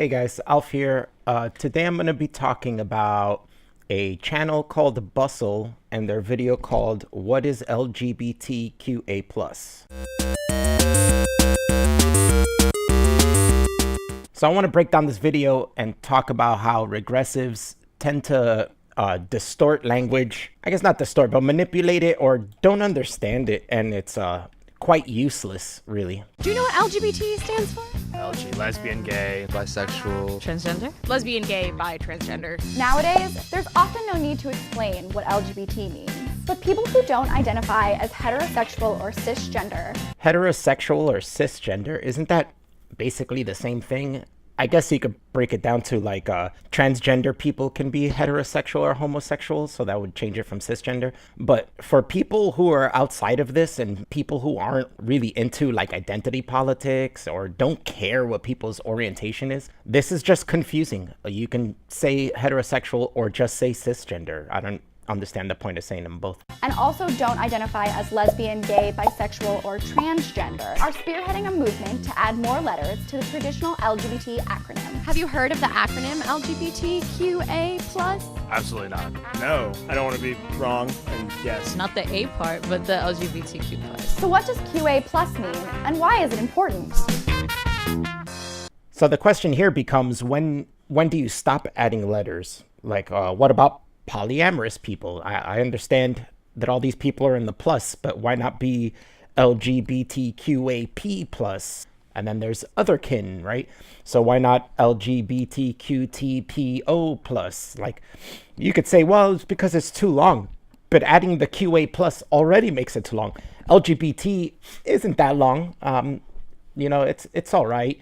Hey guys, Alf here. Today I'm going to be talking about a channel called Bustle and their video called What is LGBTQA+. So I want to break down this video and talk about how regressives tend to distort language. I guess not distort, but manipulate it or don't understand it, and it's quite useless, really. Do you know what LGBT stands for? LG, lesbian, gay, bisexual, Transgender? Lesbian, gay, bi, transgender. Nowadays, there's often no need to explain what LGBT means. But people who don't identify as heterosexual or cisgender. Heterosexual or cisgender, isn't that basically the same thing? I guess you could break it down to like transgender people can be heterosexual or homosexual, so that would change it from cisgender. But for people who are outside of this and people who aren't really into like identity politics or don't care what people's orientation is, this is just confusing. You can say heterosexual or just say cisgender. I don't understand the point of saying them both. And also don't identify as lesbian, gay, bisexual, or transgender are spearheading a movement to add more letters to the traditional LGBT acronym. Have you heard of the acronym LGBTQA+? absolutely not. No, I don't want to be wrong, and yes. Not the A part, but the LGBTQ+. So what does QA+ mean, and why is it important? So the question here becomes, when do you stop adding letters? Like, what about polyamorous people? I understand that all these people are in the plus, but why not be LGBTQAP+? And then there's otherkin, right? So why not LGBTQTPO+? Like, you could say, well, it's because it's too long, but adding the QA+ already makes it too long. LGBT isn't that long. You know, it's all right.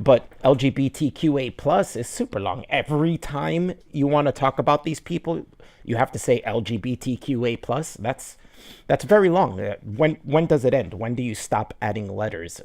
But LGBTQA+ is super long. Every time you want to talk about these people, you have to say LGBTQA+. That's very long. When does it end? When do you stop adding letters?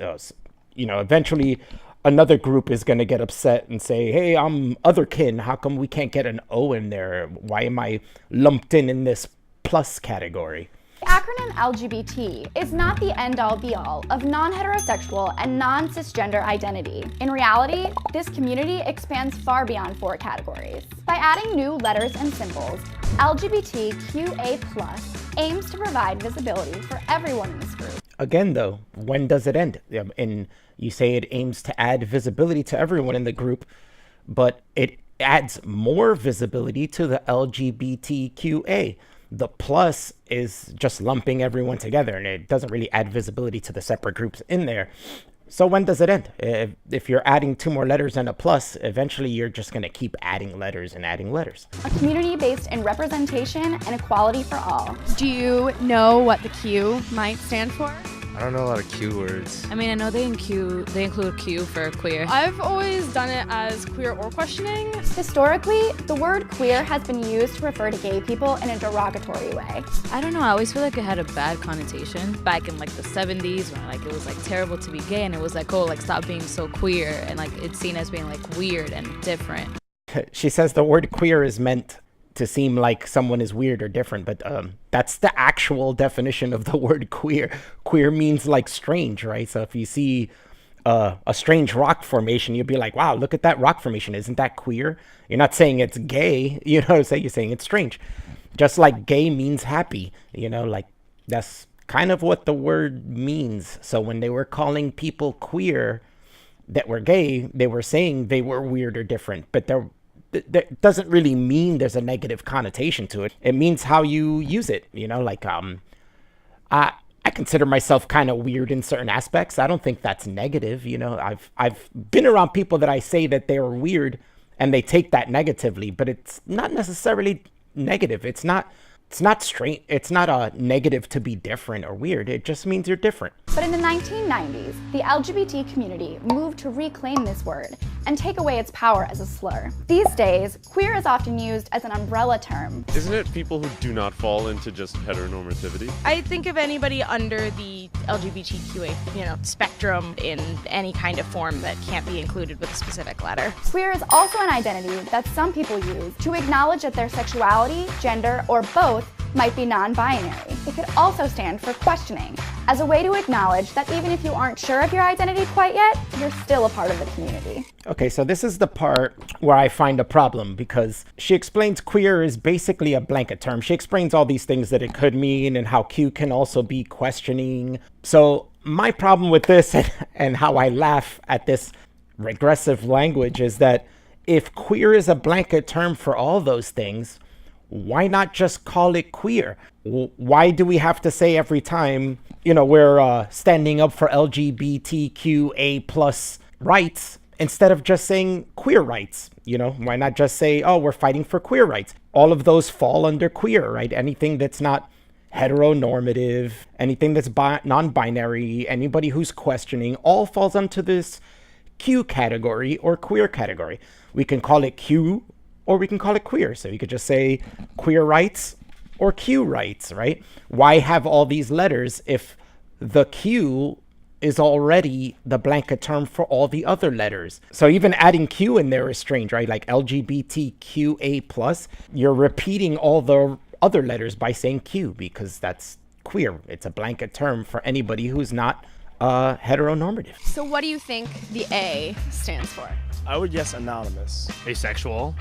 You know, eventually another group is going to get upset and say, hey, I'm otherkin. How come we can't get an O in there? Why am I lumped in this plus category? The acronym LGBT is not the end-all be-all of non-heterosexual and non-cisgender identity. In reality, this community expands far beyond 4 categories. By adding new letters and symbols, LGBTQA+ aims to provide visibility for everyone in this group. Again, though, when does it end? And you say it aims to add visibility to everyone in the group, but it adds more visibility to the LGBTQA. The plus is just lumping everyone together, and it doesn't really add visibility to the separate groups in there. So when does it end? If you're adding 2 more letters and a plus, eventually you're just going to keep adding letters and adding letters. A community based in representation and equality for all. Do you know what the Q might stand for? I don't know a lot of Q words. I mean, I know they include Q for queer. I've always done it as queer or questioning. Historically, the word queer has been used to refer to gay people in a derogatory way. I don't know, I always feel like it had a bad connotation back in like the 70s when like it was like terrible to be gay, and it was like, oh, like stop being so queer, and like it's seen as being like weird and different. She says the word queer is meant to seem like someone is weird or different, but that's the actual definition of the word queer. Queer means like strange, right? So if you see a strange rock formation, you'd be like, wow, look at that rock formation. Isn't that queer? You're not saying it's gay, you know what I'm saying? You're saying it's strange. Just like gay means happy, you know, like that's kind of what the word means. So when they were calling people queer that were gay, they were saying they were weird or different, but that doesn't really mean there's a negative connotation to it. It means how you use it, you know, like I consider myself kind of weird in certain aspects. I don't think that's negative, you know. I've been around people that I say that they are weird and they take that negatively, but it's not necessarily negative. It's not strange. It's not a negative to be different or weird. It just means you're different. But in the 1990s, the LGBT community moved to reclaim this word and take away its power as a slur. These days, queer is often used as an umbrella term. Isn't it people who do not fall into just heteronormativity? I think of anybody under the LGBTQA, spectrum in any kind of form that can't be included with a specific letter. Queer is also an identity that some people use to acknowledge that their sexuality, gender, or both might be non-binary. It could also stand for questioning, as a way to acknowledge that even if you aren't sure of your identity quite yet, you're still a part of the community. Okay, so this is the part where I find a problem, because she explains queer is basically a blanket term. She explains all these things that it could mean and how Q can also be questioning. So my problem with this and how I laugh at this regressive language is that if queer is a blanket term for all those things, why not just call it queer? Why do we have to say every time, we're standing up for LGBTQA plus rights instead of just saying queer rights? Why not just say, oh, we're fighting for queer rights? All of those fall under queer, right? Anything that's not heteronormative, anything that's non-binary, anybody who's questioning, all falls into this Q category or queer category. We can call it Q or we can call it queer. So you could just say queer rights or Q rights, right? Why have all these letters if the Q is already the blanket term for all the other letters? So even adding Q in there is strange, right? Like LGBTQA plus, you're repeating all the other letters by saying Q because that's queer. It's a blanket term for anybody who's not heteronormative. So what do you think the A stands for? I would guess anonymous. Asexual.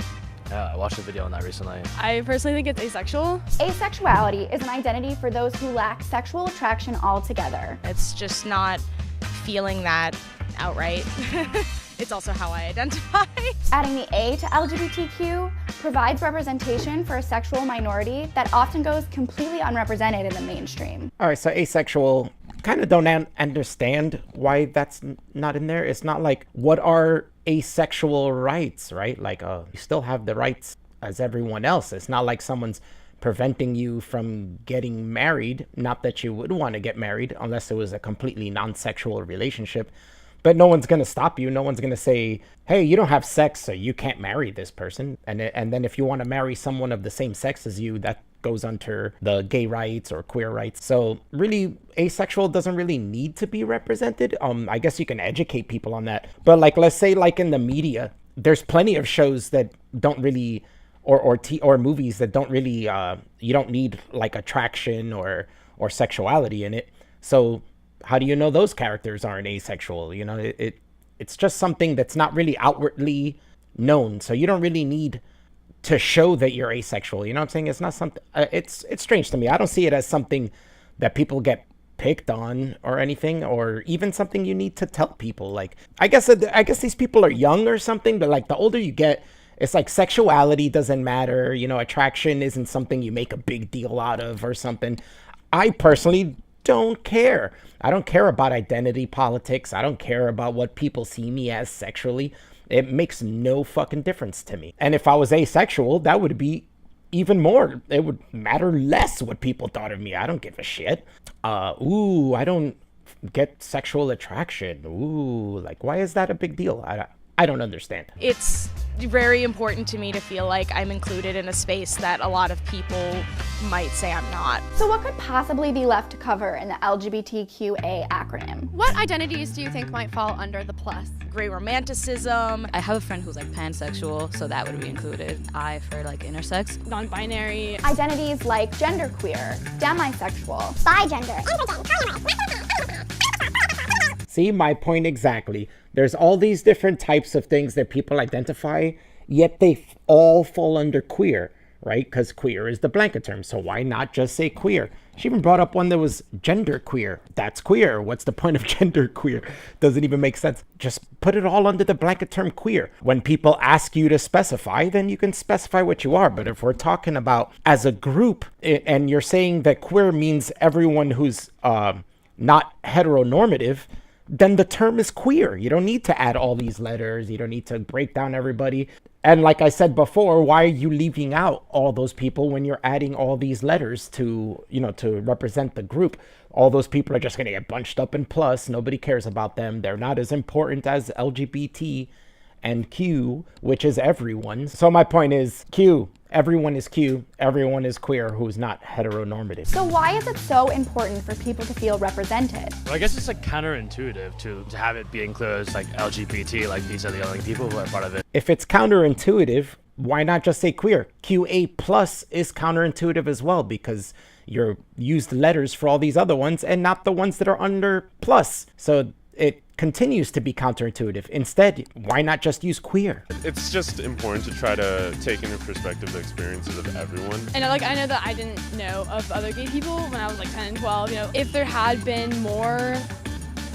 Yeah, I watched a video on that recently. I personally think it's asexual. Asexuality is an identity for those who lack sexual attraction altogether. It's just not feeling that outright. It's also how I identify. Adding the A to LGBTQ provides representation for a sexual minority that often goes completely unrepresented in the mainstream. All right, so asexual, kind of don't understand why that's not in there. It's not like, what are asexual rights, right? Like, you still have the rights as everyone else. It's not like someone's preventing you from getting married. Not that you would want to get married unless it was a completely non-sexual relationship. But no one's going to stop you. No one's going to say, hey, you don't have sex, so you can't marry this person. And then if you want to marry someone of the same sex as you, that goes under the gay rights or queer rights. So really, asexual doesn't really need to be represented. I guess you can educate people on that. But like, let's say like in the media, there's plenty of shows that don't really, or movies that don't really, you don't need like attraction or sexuality in it. So how do you know those characters aren't asexual? It's just something that's not really outwardly known. So you don't really need to show that you're asexual. You know what I'm saying? It's not something, it's strange to me. I don't see it as something that people get picked on or anything, or even something you need to tell people. Like, I guess these people are young or something, but like the older you get, it's like sexuality doesn't matter. Attraction isn't something you make a big deal out of or something. I personally don't care. I don't care about identity politics. I don't care about what people see me as sexually. It makes no fucking difference to me. And if I was asexual, that would be even more. It would matter less what people thought of me. I don't give a shit. I don't get sexual attraction. Like, why is that a big deal? I don't understand. It's very important to me to feel like I'm included in a space that a lot of people might say I'm not. So what could possibly be left to cover in the LGBTQA acronym? What identities do you think might fall under the plus? Gray romanticism. I have a friend who's like pansexual, so that would be included. I for like intersex. Non-binary. Identities like genderqueer, demisexual, bigender. See, my point exactly. There's all these different types of things that people identify, yet they all fall under queer, right? Because queer is the blanket term. So why not just say queer? She even brought up one that was genderqueer. That's queer. What's the point of genderqueer? Doesn't even make sense. Just put it all under the blanket term queer. When people ask you to specify, then you can specify what you are. But if we're talking about as a group, and you're saying that queer means everyone who's not heteronormative, then the term is queer. You don't need to add all these letters. You don't need to break down everybody. And like I said before, why are you leaving out all those people when you're adding all these letters to represent the group? All those people are just going to get bunched up in plus. Nobody cares about them. They're not as important as LGBT and Q, which is everyone. So my point is Q. Everyone is Q. Everyone is queer who's not heteronormative. So why is it so important for people to feel represented? Well, I guess it's like counterintuitive to have it be included as like LGBT, like these are the only people who are part of it. If it's counterintuitive, why not just say queer? QA plus is counterintuitive as well because you're used letters for all these other ones and not the ones that are under plus. So it continues to be counterintuitive. Instead, why not just use queer? It's just important to try to take into perspective the experiences of everyone. And I know that I didn't know of other gay people when I was like 10 and 12. If there had been more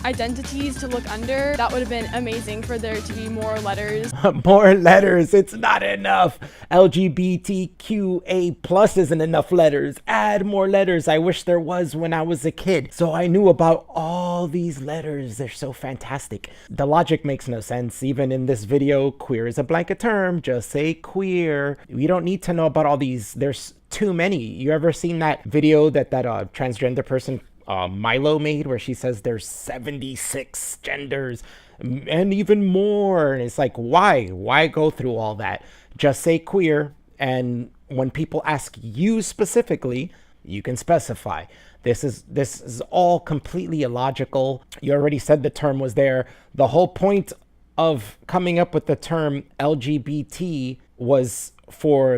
identities to look under, that would have been amazing for there to be more letters. More letters. It's not enough. LGBTQA plus isn't enough letters. Add more letters. I wish there was when I was a kid. So I knew about all these letters. They're so fantastic. The logic makes no sense. Even in this video, queer is a blanket term. Just say queer. We don't need to know about all these. There's too many. You ever seen that video that transgender person Milo made where she says there's 76 genders and even more, and it's like, why go through all that? Just say queer, and when people ask you specifically, you can specify. This is all completely illogical. You already said the term was there. The whole point of coming up with the term LGBT was for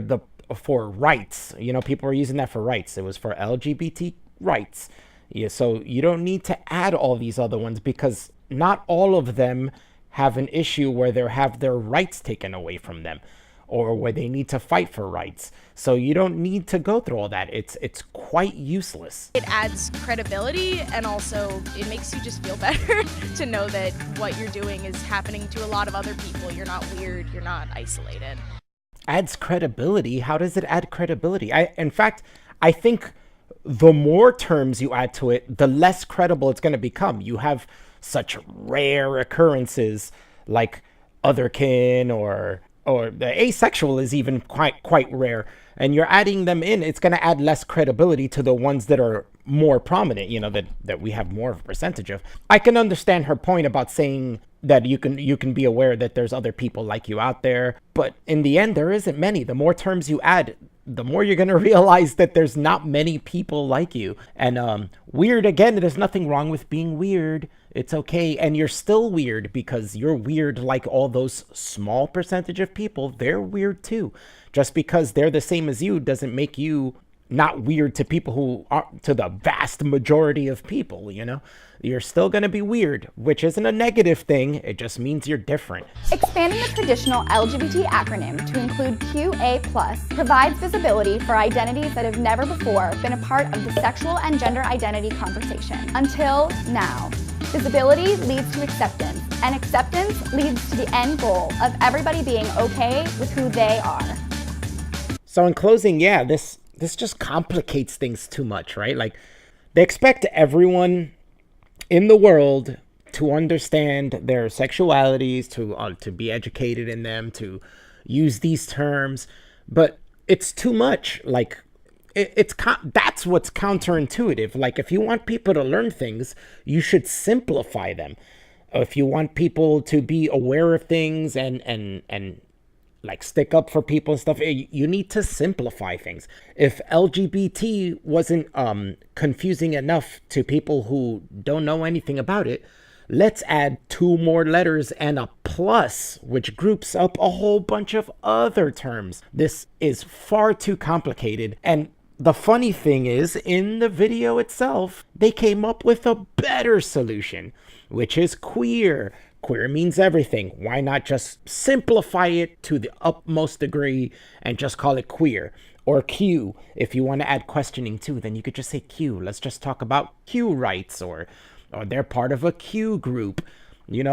rights. People were using that for rights. It was for LGBT rights. Yeah, so you don't need to add all these other ones because not all of them have an issue where they have their rights taken away from them or where they need to fight for rights. So you don't need to go through all that. It's quite useless. It adds credibility, and also it makes you just feel better to know that what you're doing is happening to a lot of other people. You're not weird, you're not isolated. Adds credibility? How does it add credibility? In fact, I think the more terms you add to it, the less credible it's going to become. You have such rare occurrences like otherkin or the asexual is even quite rare, and you're adding them in. It's going to add less credibility to the ones that are more prominent, that we have more of a percentage of. I can understand her point about saying that you can be aware that there's other people like you out there, but in the end there isn't many. The more terms you add, the more you're going to realize that there's not many people like you. And weird, again, there's nothing wrong with being weird. It's okay. And you're still weird because you're weird like all those small percentage of people. They're weird too. Just because they're the same as you doesn't make you not weird to people who are, to the vast majority of people, You're still going to be weird, which isn't a negative thing. It just means you're different. Expanding the traditional LGBT acronym to include QA+, provides visibility for identities that have never before been a part of the sexual and gender identity conversation. Until now. Visibility leads to acceptance, and acceptance leads to the end goal of everybody being okay with who they are. So in closing, yeah, this just complicates things too much, right? Like, they expect everyone in the world to understand their sexualities, to be educated in them, to use these terms, but it's too much. Like, that's what's counterintuitive. Like, if you want people to learn things, you should simplify them. If you want people to be aware of things and like stick up for people and stuff, you need to simplify things. If LGBT wasn't confusing enough to people who don't know anything about it, let's add 2 more letters and a plus, which groups up a whole bunch of other terms. This is far too complicated. And the funny thing is, in the video itself, they came up with a better solution, which is queer. Queer means everything. Why not just simplify it to the utmost degree and just call it queer? Or Q. If you want to add questioning too, then you could just say Q. Let's just talk about Q rights, or they're part of a Q group. You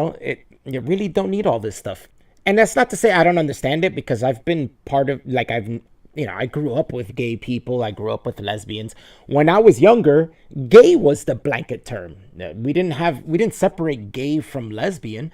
really don't need all this stuff. And that's not to say I don't understand it, because I've been part of, like, I grew up with gay people. I grew up with lesbians. When I was younger, gay was the blanket term. We didn't separate gay from lesbian.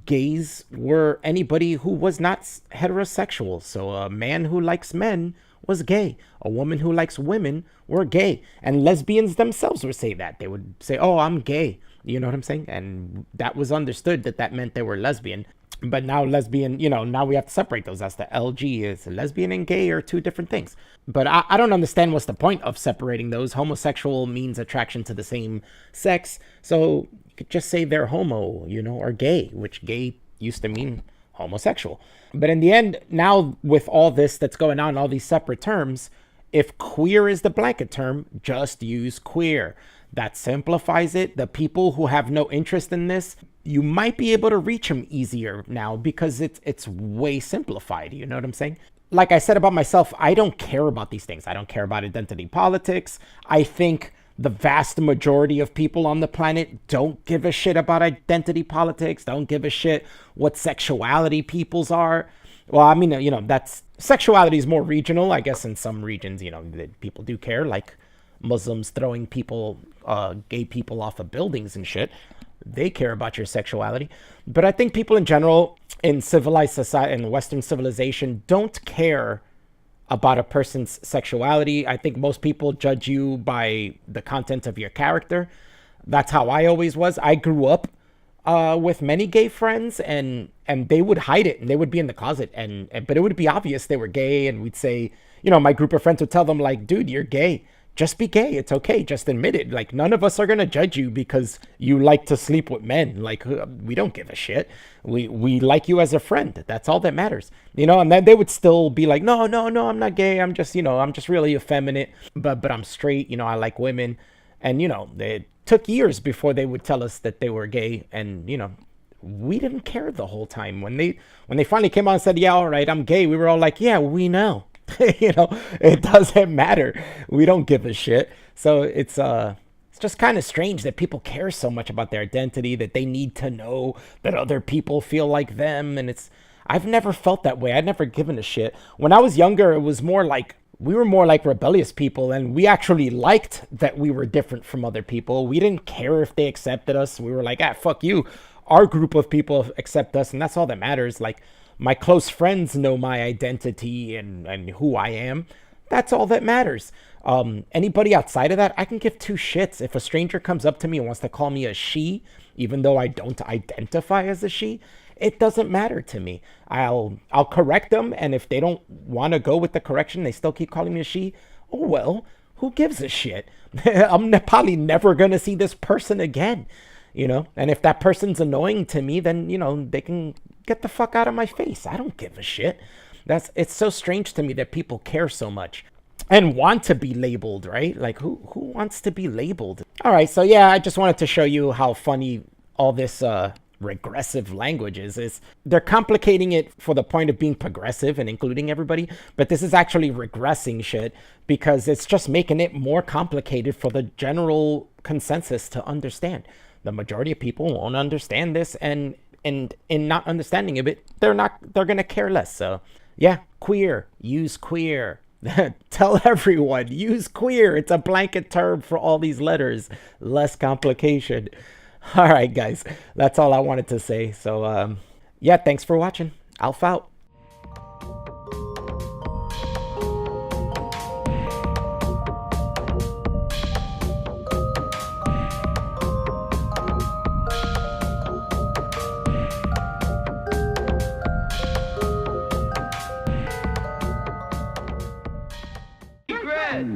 Gays were anybody who was not heterosexual. So a man who likes men was gay. A woman who likes women were gay. And lesbians themselves would say that. They would say, oh, I'm gay. You know what I'm saying? And that was understood that meant they were lesbian. But now lesbian, now we have to separate those. That's the LG. Is lesbian and gay are 2 different things. But I don't understand what's the point of separating those. Homosexual means attraction to the same sex. So you could just say they're homo, or gay, which gay used to mean homosexual. But in the end, now with all this that's going on, all these separate terms, if queer is the blanket term, just use queer. That simplifies it. The people who have no interest in this, you might be able to reach them easier now because it's way simplified. You know what I'm saying? Like I said about myself, I don't care about these things. I don't care about identity politics. I think the vast majority of people on the planet don't give a shit about identity politics, don't give a shit what sexuality people's are. Well, I mean, that's sexuality is more regional. I guess in some regions, people do care, like Muslims throwing gay people off of buildings and shit. They care about your sexuality. But I think people in general in civilized society, in Western civilization, don't care about a person's sexuality. I think most people judge you by the content of your character. That's how I always was. I grew up with many gay friends, and they would hide it, and they would be in the closet, but it would be obvious they were gay, and we'd say, my group of friends would tell them, like, dude, you're gay. Just be gay. It's okay. Just admit it. Like, none of us are going to judge you because you like to sleep with men. Like, we don't give a shit. We like you as a friend. That's all that matters. And then they would still be like, no, I'm not gay. I'm just really effeminate, but I'm straight. I like women. And, it took years before they would tell us that they were gay. And, we didn't care the whole time. When they finally came out and said, yeah, all right, I'm gay, we were all like, yeah, we know. It doesn't matter. We don't give a shit. So it's just kind of strange that people care so much about their identity, that they need to know that other people feel like them. And I've never felt that way. I've never given a shit. When I was younger, it was more like, we were more like rebellious people, and we actually liked that we were different from other people. We didn't care if they accepted us. We were like, fuck you. Our group of people accept us, and that's all that matters. Like, my close friends know my identity and who I am. That's all that matters. Anybody outside of that, I can give two shits. If a stranger comes up to me and wants to call me a she, even though I don't identify as a she, it doesn't matter to me. I'll correct them, and if they don't want to go with the correction, they still keep calling me a she. Oh well, who gives a shit? I'm probably never gonna see this person again. And if that person's annoying to me, then, they can get the fuck out of my face. I don't give a shit. It's so strange to me that people care so much and want to be labeled, right? Like, who wants to be labeled? All right, so yeah, I just wanted to show you how funny all this regressive language is. They're complicating it for the point of being progressive and including everybody, but this is actually regressing shit because it's just making it more complicated for the general consensus to understand. The majority of people won't understand this, and in not understanding of it, they're gonna care less. So yeah, queer, use queer. Tell everyone, use queer. It's a blanket term for all these letters. Less complication. All right, guys, that's all I wanted to say. So yeah, thanks for watching. Alpha out.